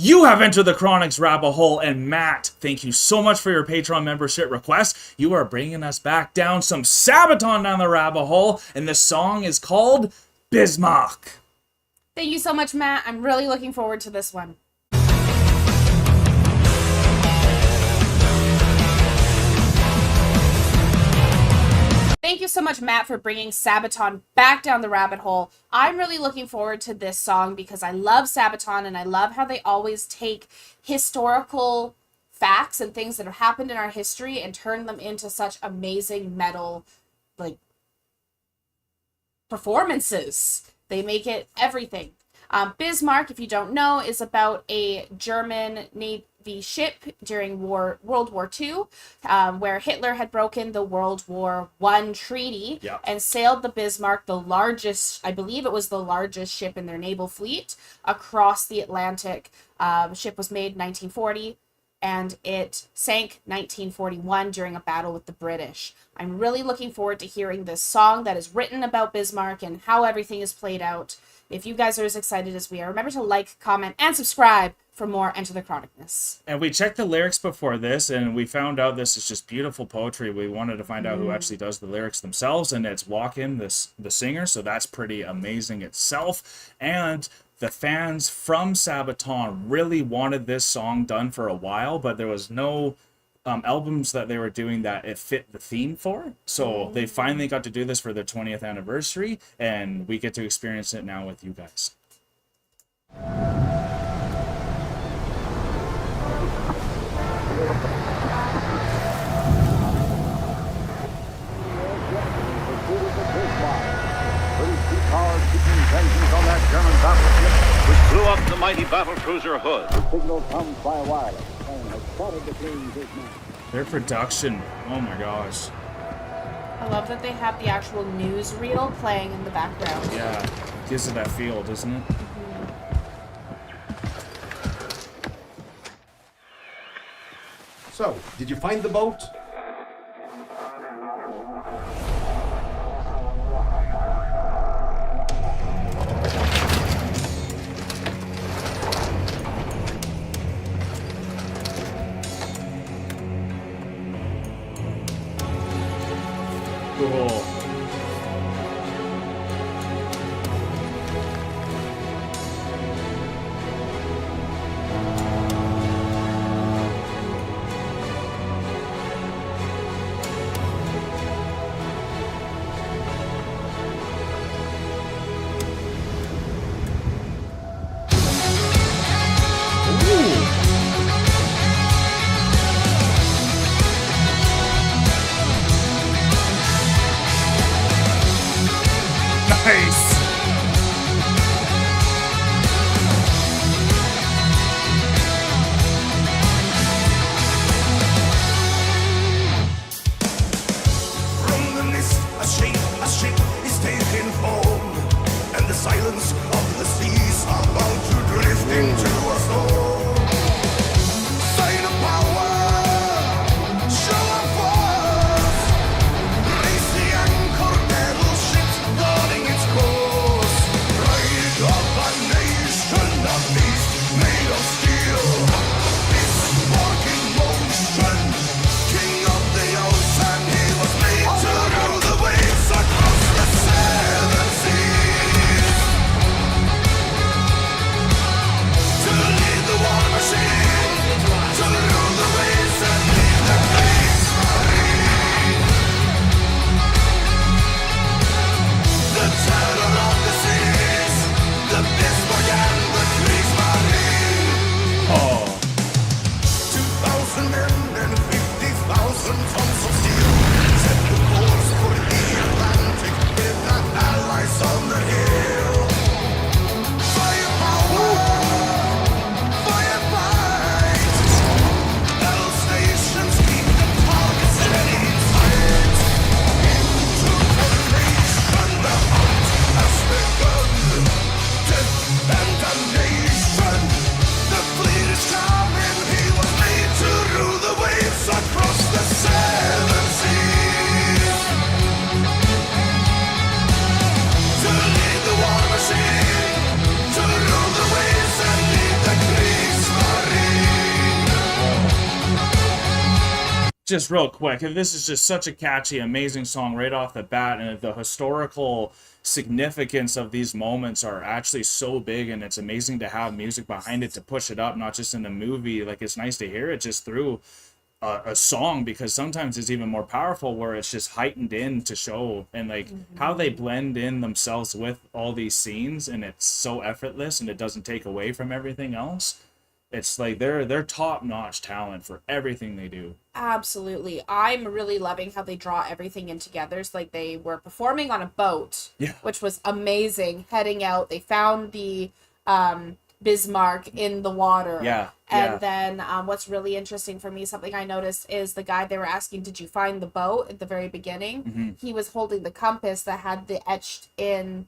You have entered the Chronic's rabbit hole, and Matt, thank you so much for your Patreon membership request. You are bringing us back down some SABATON down the rabbit hole, and this song is called Bismarck. Thank you so much, Matt. I'm really looking forward to this one. Thank you so much, Matt, for bringing SABATON back down the rabbit hole. I'm really looking forward to this song because I love SABATON and I love how they always take historical facts and things that have happened in our history and turn them into such amazing metal, performances. They make it everything. Bismarck, if you don't know, is about a German Navy ship during World War II, where Hitler had broken the World War I treaty and sailed the Bismarck, the largest, I believe it was the largest ship in their naval fleet, across the Atlantic. Ship was made in 1940, and it sank 1941 during a battle with the British. I'm really looking forward to hearing this song that is written about Bismarck and how everything is played out. If you guys are as excited as we are, remember to like, comment, and subscribe for more Enter the Chronicness. And we checked the lyrics before this, and we found out this is just beautiful poetry. We wanted to find out who actually does the lyrics themselves, and it's Walken, the singer, so that's pretty amazing itself. And the fans from SABATON really wanted this song done for a while, but there was no albums that they were doing that it fit the theme for. So they finally got to do this for their 20th anniversary, and we get to experience it now with you guys. On that German battleship, which blew up the mighty battlecruiser Hood. The signal comes by wireless and has spotted the planes this man. Their production, oh my gosh. I love that they have the actual newsreel playing in the background. Yeah, gives it that feel, doesn't it? So, did you find the boat? Cool. just real quick, this is just such a catchy, amazing song right off the bat, and the historical significance of these moments are actually so big, and it's amazing to have music behind it to push it up, not just in a movie. Like, it's nice to hear it just through a song, because sometimes it's even more powerful where it's just heightened in to show, and like how they blend in themselves with all these scenes, and it's so effortless and it doesn't take away from everything else. It's like they're top-notch talent for everything they do. Absolutely. I'm really loving how they draw everything in together. It's like they were performing on a boat, Yeah. which was amazing. Heading out, they found the Bismarck in the water. Yeah, And yeah. then what's really interesting for me, something I noticed, is the guy they were asking, did you find the boat at the very beginning? Mm-hmm. He was holding the compass that had the etched in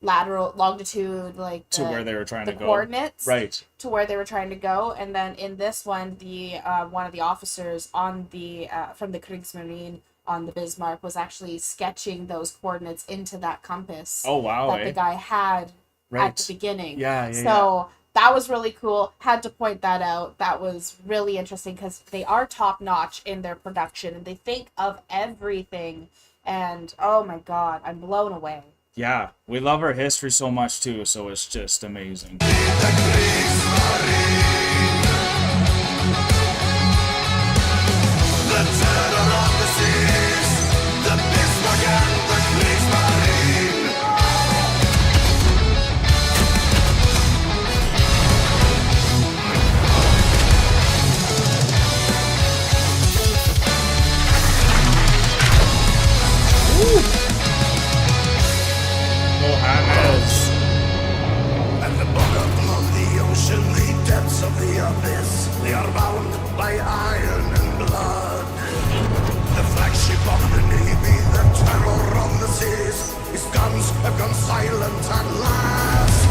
longitude, like To where they were trying to the go. coordinates. Right. To where they were trying to go. And then in this one, the one of the officers on the from the Kriegsmarine on the Bismarck was actually sketching those coordinates into that compass Oh, wow, that eh? the guy had Right. at the beginning. Yeah, So that was really cool. Had to point that out. That was really interesting because they are top notch in their production and they think of everything. And oh my God, I'm blown away. Yeah, we love our history so much too, so it's just amazing. Mohammed. And the bottom of the ocean, the depths of the abyss, they are bound by iron and blood. The flagship of the Navy, the terror of the seas, his guns have gone silent at last.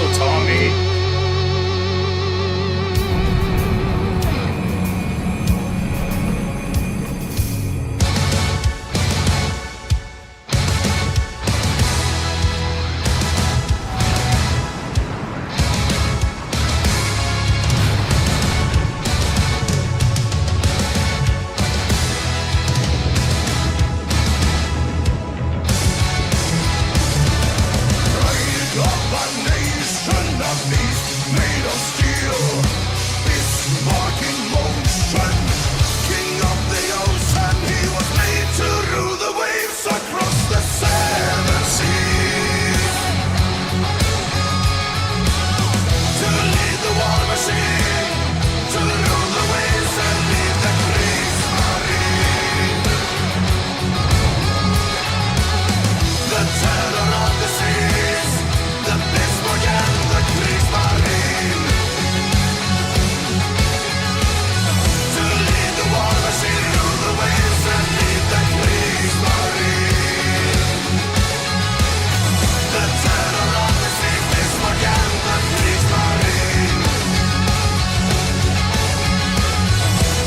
Oh, Tommy. Of a nation of beasts made of steel, Bismarck in motion, king of the ocean, he was made to rule the waves across the seven seas, to lead the war machine, to rule the waves and lead the Kriegsmarine, the terror of the seas, the Bismarck and the Kriegsmarine, to lead the war machine, rule the waves and lead the Kriegsmarine, the terror of the seas, Bismarck and the Kriegsmarine,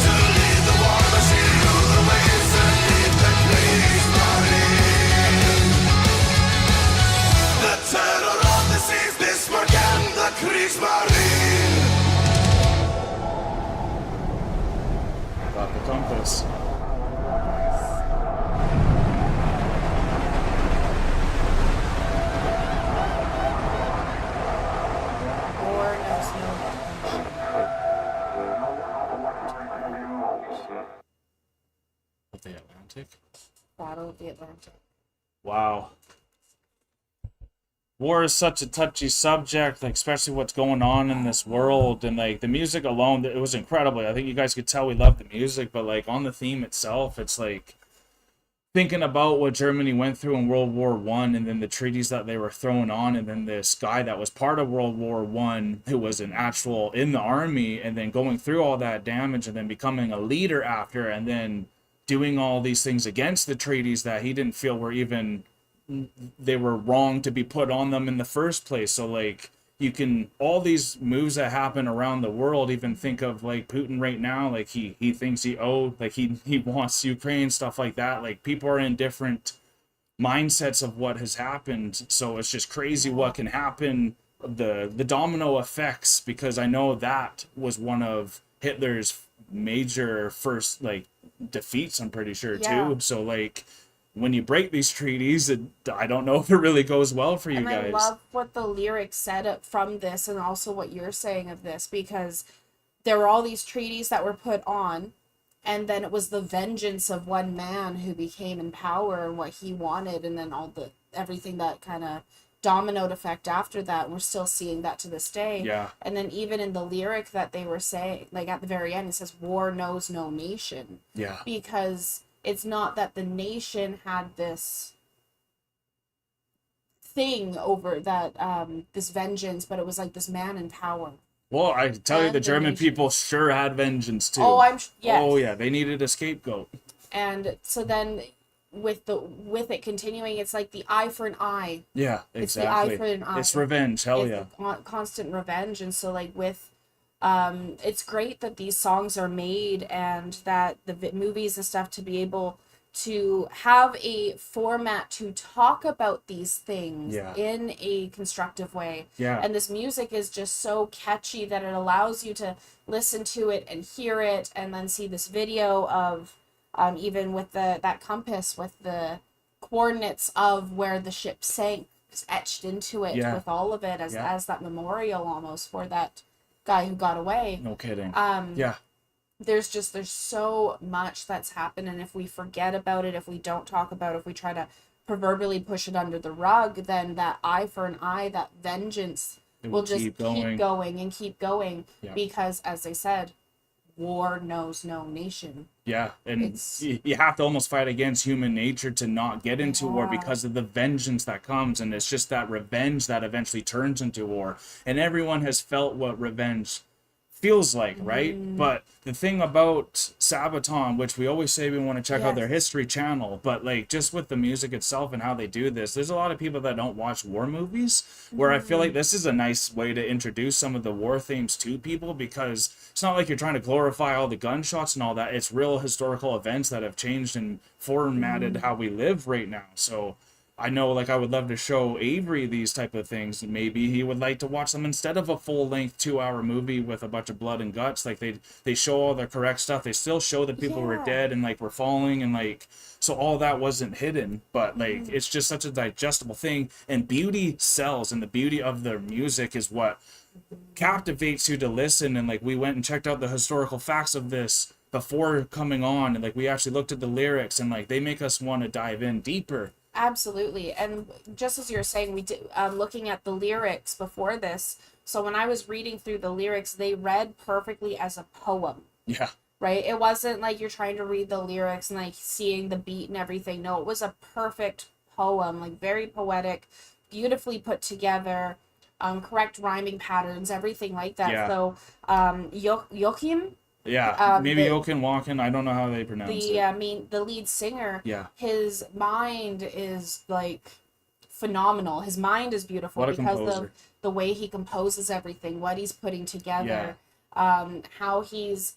to lead the war machine, rule the waves and lead the Kriegsmarine, the terror of the seas, Bismarck and the Kriegsmarine. Got the compass. War knows no Of the Atlantic. Battle of the Atlantic. Wow. War is such a touchy subject, like especially what's going on in this world, and like the music alone, it was incredible. I think you guys could tell we love the music, but like on the theme itself, it's like thinking about what Germany went through in World War One, and then the treaties that they were throwing on, and then this guy that was part of World War One, who was an actual in the army, and then going through all that damage, and then becoming a leader after, and then doing all these things against the treaties that he didn't feel were even, they were wrong to be put on them in the first place. So like you can, all these moves that happen around the world, even think of like Putin right now, like he thinks he wants Ukraine, stuff like that. Like people are in different mindsets of what has happened, so it's just crazy what can happen, the domino effects, because I know that was one of Hitler's major first like defeats, I'm pretty sure too. So like when you break these treaties, I don't know if it really goes well for you guys. I love what the lyrics said from this, and also what you're saying of this, because there were all these treaties that were put on, and then it was the vengeance of one man who became in power and what he wanted, and then everything that kind of dominoed effect after that. And we're still seeing that to this day. Yeah. And then even in the lyric that they were saying, like at the very end, it says, "War knows no nation." Yeah. Because it's not that the nation had this thing over that, this vengeance, but it was like this man in power. Well, I tell you, And the the German nation. people sure had vengeance too. Oh, yes. Oh yeah, they needed a scapegoat. And so then with it continuing, it's like the eye for an eye. Yeah, exactly. It's the eye for an eye. It's revenge. Hell It's yeah. the constant revenge. And so like with it's great that these songs are made, and that the movies and stuff, to be able to have a format to talk about these things in a constructive way. Yeah. And this music is just so catchy that it allows you to listen to it and hear it, and then see this video of even with that compass with the coordinates of where the ship sank etched into it, with all of it as that memorial almost for that guy who got away. No kidding. Yeah. There's so much that's happened, and if we forget about it, if we don't talk about it, if we try to proverbially push it under the rug, then that eye for an eye, that vengeance will just keep going and keep going, because as they said, war knows no nation. Yeah, and you have to almost fight against human nature to not get into war, because of the vengeance that comes, and it's just that revenge that eventually turns into war. And everyone has felt what revenge feels like, right? But the thing about Sabaton, which we always say we want to check out their history channel, but like just with the music itself and how they do this, there's a lot of people that don't watch war movies, where I feel like this is a nice way to introduce some of the war themes to people, because it's not like you're trying to glorify all the gunshots and all that. It's real historical events that have changed and formatted how we live right now. So I know, like, I would love to show Avery these type of things. Maybe he would like to watch them instead of a full-length 2-hour movie with a bunch of blood and guts. Like, they show all the correct stuff. They still show that people were dead and, like, were falling, and, like, so all that wasn't hidden. But, like, it's just such a digestible thing. And beauty sells, and the beauty of their music is what captivates you to listen. And, like, we went and checked out the historical facts of this before coming on, and, like, we actually looked at the lyrics, and, like, they make us want to dive in deeper. Absolutely. And just as you were saying, we did looking at the lyrics before this. So when I was reading through the lyrics, they read perfectly as a poem. Yeah. Right? It wasn't like you're trying to read the lyrics and like seeing the beat and everything. No, it was a perfect poem, like very poetic, beautifully put together, correct rhyming patterns, everything like that. Yeah. So Joachim, yeah, maybe Jochen Walken. I don't know how they pronounce it. The lead singer. Yeah. His mind is like phenomenal. His mind is beautiful What a because composer. of the way he composes everything, what he's putting together, how he's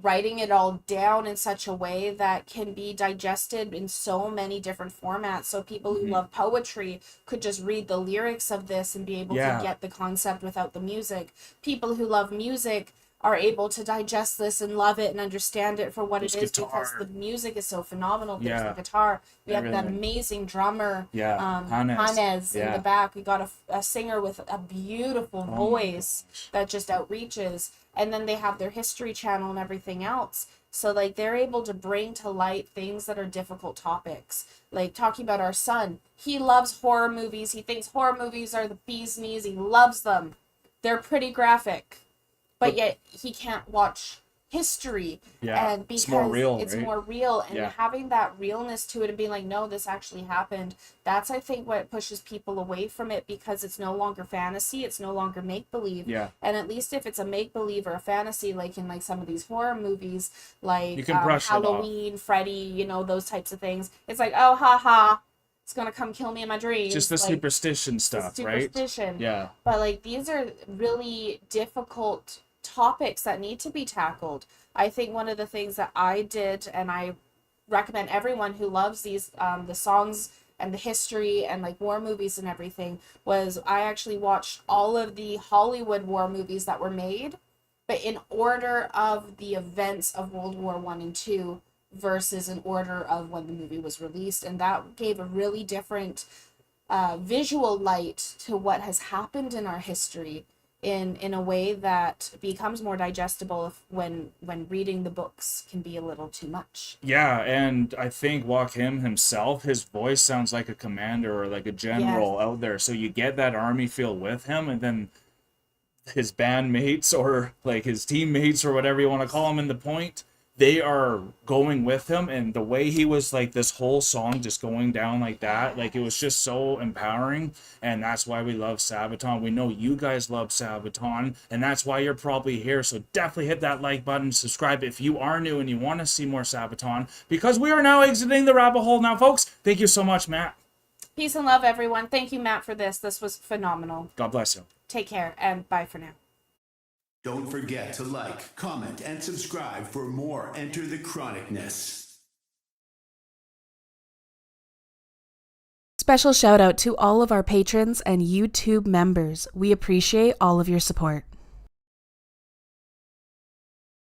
writing it all down in such a way that can be digested in so many different formats. So people who love poetry could just read the lyrics of this and be able to get the concept without the music. People who love music are able to digest this and love it and understand it for what it is, because the music is so phenomenal. There's the guitar. We have that amazing drummer, Hannes in the back. We got a singer with a beautiful voice that just outreaches. And then they have their history channel and everything else. So, like, they're able to bring to light things that are difficult topics. Like, talking about our son. He loves horror movies. He thinks horror movies are the bee's knees. He loves them. They're pretty graphic. But yet he can't watch history, and because it's more real, more real, and having that realness to it and being like, no, this actually happened. That's, I think, what pushes people away from it, because it's no longer fantasy, it's no longer make believe. And at least if it's a make believe or a fantasy, like in like some of these horror movies, like you can brush Halloween, Freddy, you know, those types of things, it's like, oh, ha ha, is gonna come kill me in my dreams. Just the like, superstition stuff, superstition. right? Yeah. But like these are really difficult topics that need to be tackled. I think one of the things that I did, and I recommend everyone who loves these the songs and the history and like war movies and everything, was I actually watched all of the Hollywood war movies that were made, but in order of the events of World War One and Two versus in order of when the movie was released, and that gave a really different visual light to what has happened in our history in a way that becomes more digestible when reading the books can be a little too much. Yeah, and I think Joachim himself, his voice sounds like a commander or like a general out there. So you get that army feel with him, and then his bandmates or like his teammates or whatever you want to call them in the point, they are going with him, and the way he was like this whole song just going down like that, like it was just so empowering. And that's why we love Sabaton. We know you guys love Sabaton, and that's why you're probably here. So definitely hit that like button, subscribe if you are new and you want to see more Sabaton, because we are now exiting the rabbit hole. Now folks, thank you so much, Matt. Peace and love, everyone. Thank you, Matt, for this was phenomenal. God bless you. Take care, and bye for now. Don't forget to like, comment, and subscribe for more Enter the Chronicness. Special shout out to all of our patrons and YouTube members. We appreciate all of your support.